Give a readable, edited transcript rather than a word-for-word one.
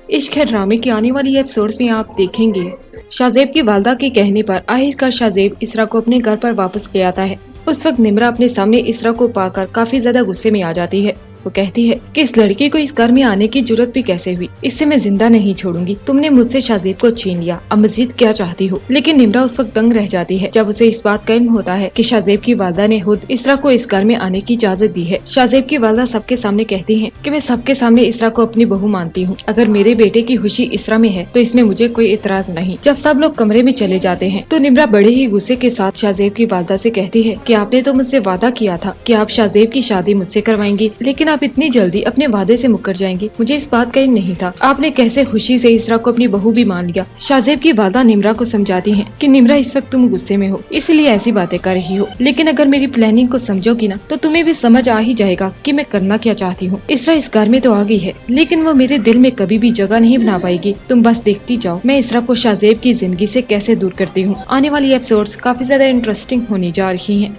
इश्क है ड्रामे की आने वाली एपिसोड्स में आप देखेंगे शाहजेब की वालदा के कहने पर आखिरकार शाहजेब इसरा को अपने घर पर वापस ले आता है। उस वक्त निम्रा अपने सामने इसरा को पाकर काफी ज्यादा गुस्से में आ जाती है। वो कहती है कि इस लड़के को इस घर में आने की जरूरत भी कैसे हुई, इससे मैं जिंदा नहीं छोड़ूंगी। तुमने मुझसे शाहजेब को छीन लिया, अब मजीद क्या चाहती हो। लेकिन निम्रा उस वक्त दंग रह जाती है जब उसे इस बात का इल्म होता है कि शाहजेब की वालदा ने खुद इसरा को इस घर में आने की इजाजत दी है। शाहजेब की वालदा सबके सामने कहती है कि मैं सबके सामने इसरा को अपनी बहू मानती हूँ। अगर मेरे बेटे की खुशी इसरा में है तो इसमें मुझे कोई इतराज नहीं। जब सब लोग कमरे में चले जाते हैं तो निम्रा बड़े ही गुस्से के साथ शाहजेब की वालदा से कहती है कि आपने तो मुझसे वादा किया था कि आप शाहजेब की शादी मुझसे करवाएंगी, लेकिन आप इतनी जल्दी अपने वादे से मुकर जाएंगी। मुझे इस बात का इल्म नहीं था। आपने कैसे खुशी से इसरा को अपनी बहू भी मान लिया। शाहजेब की वालदा निम्रा को समझाती है कि निम्रा इस वक्त तुम गुस्से में हो इसलिए ऐसी बातें कर रही हो, लेकिन अगर मेरी प्लानिंग को समझोगी ना तो तुम्हें भी समझ आ ही जाएगा कि मैं करना क्या चाहती हूँ। इसरा इस घर में तो आ गई है लेकिन वो मेरे दिल में कभी भी जगह नहीं बना पाएगी। तुम बस देखती जाओ मैं इसरा को शाहजेब की जिंदगी से कैसे दूर करती हूँ। आने वाली एपिसोड्स काफी ज्यादा इंटरेस्टिंग होने जा रही हैं।